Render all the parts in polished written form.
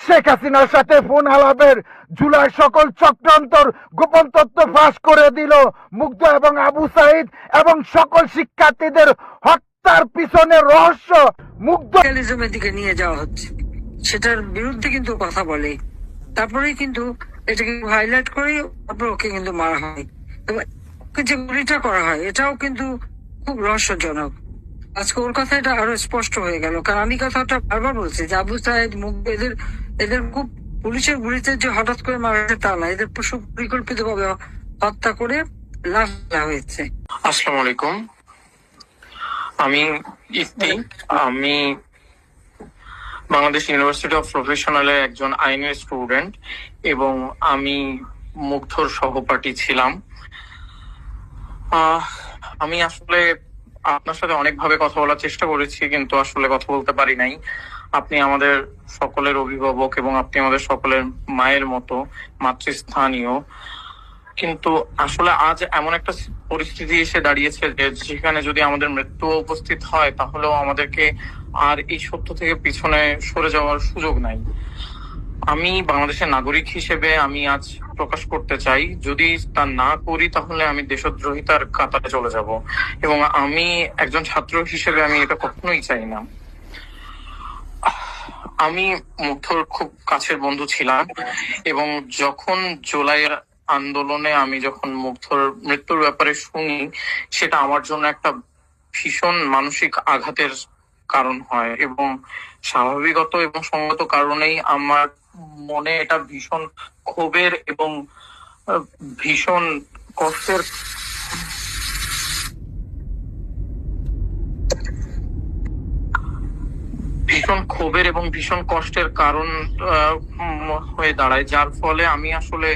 শেখ হাসিনার সাথে ফোন আলাপের জুলাই সকল চক্রান্তর গোপন তথ্য ফাঁস করে দিল মুগ্ধ এবং আবু সাইদ এবং সকল শিক্ষার্থীদের হত্যার পিছনে রহস্য মুগ্ধ ক্যালিজমের দিকে নিয়ে যাওয়া হচ্ছে, সেটার বিরুদ্ধে কিন্তু কথা বলে, তারপরে কিন্তু এটাকে হাইলাইট করে তারপর ওকে কিন্তু মারা হয় এবং ওকে যে গুলিটা করা হয় এটাও কিন্তু খুব রহস্যজনক। আজকে ওর কথা এটা আরো স্পষ্ট হয়ে গেল, কারণ আমি কথাটা বারবার বলছি যে আবু সাইদ মুগ্ধ এদের এদের খুব পুলিশের গুলিতে যে হঠাৎ করে মারা হয়েছে তা না, এদের সুপরিকল্পিত ভাবে হত্যা করে লাশ ফেলা হয়েছে। আসসালামু আলাইকুম, আমি ইফতি। আমি বাংলাদেশ ইউনিভার্সিটি অফ প্রফেশনালের একজন আইনের স্টুডেন্ট এবং আমি মুগ্ধর সহপাঠী ছিলাম। আমি আসলে আপনার সাথে অনেকভাবে কথা বলার চেষ্টা করেছি, কিন্তু আসলে কথা বলতে পারি নাই। আপনি আমাদের সকলের অভিভাবক এবং আপনি আমাদের সকলের মায়ের মতো মাতৃস্থানীয়, কিন্তু আসলে আজ এমন একটা পরিস্থিতি এসে দাঁড়িয়েছে যে যেখানে যদি আমাদের মৃত্যু উপস্থিত হয় তাহলেও আমাদেরকে আর এই সত্য থেকে পিছনে সরে যাওয়ার সুযোগ নাই। আমি বাংলাদেশের নাগরিক হিসেবে আমি আজ প্রকাশ করতে চাই, যদি তা না করি তাহলে আমি দেশদ্রোহিতার কাতারে চলে যাব, এবং আমি একজন ছাত্র হিসেবে আমি এটা কখনোই চাই না। আমি মুগ্ধর খুব কাছের বন্ধু ছিলাম এবং যখন জুলাইয়ের আন্দোলনে আমি যখন মুগ্ধর মৃত্যুর ব্যাপারে শুনি, সেটা আমার জন্য একটা ভীষণ মানসিক আঘাতের কারণ হয় এবং স্বাভাবিকত এবং সঙ্গত কারণেই আমার মনে এটা ভীষণ ক্ষোভের এবং ভীষণ কষ্টের এবং ভীষণ কষ্টের কারণ হয়ে দাঁড়ায়, যার ফলে আমি আসলে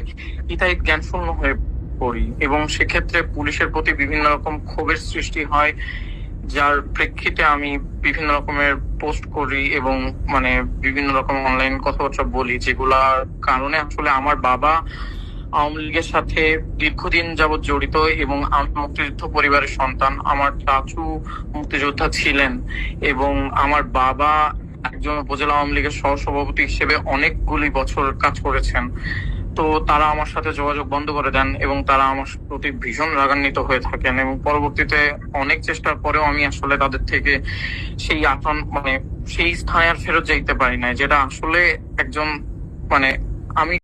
হিতাহিত জ্ঞানশূন্য হয়ে পড়ি এবং সেক্ষেত্রে পুলিশের প্রতি বিভিন্ন রকম ক্ষোভের সৃষ্টি হয়, যার প্রেক্ষিতে আমি বিভিন্ন রকমের পোস্ট করি এবং বিভিন্ন রকম অনলাইন কথাবার্তা বলি, যেগুলার কারণে আসলে আমার বাবা আওয়ামী লীগের সাথে দীর্ঘদিন যাবৎ জড়িত এবং আমি মুক্তিযুদ্ধ পরিবারের সন্তান। আমার চাচু মুক্তিযোদ্ধা ছিলেন এবং আমার বাবা একজন উপজেলা আওয়ামী লীগের সহসভাপতি হিসেবে অনেকগুলি বছর কাজ করেছেন। তো তারা আমার সাথে যোগাযোগ বন্ধ করে দেন এবং তারা আমার প্রতি ভীষণ রাগান্বিত হয়ে থাকেন এবং পরবর্তীতে অনেক চেষ্টার পরেও আমি আসলে তাদের থেকে সেই সেই স্থানে আর ফেরত যাইতে পারি না, যেটা আসলে একজন আমি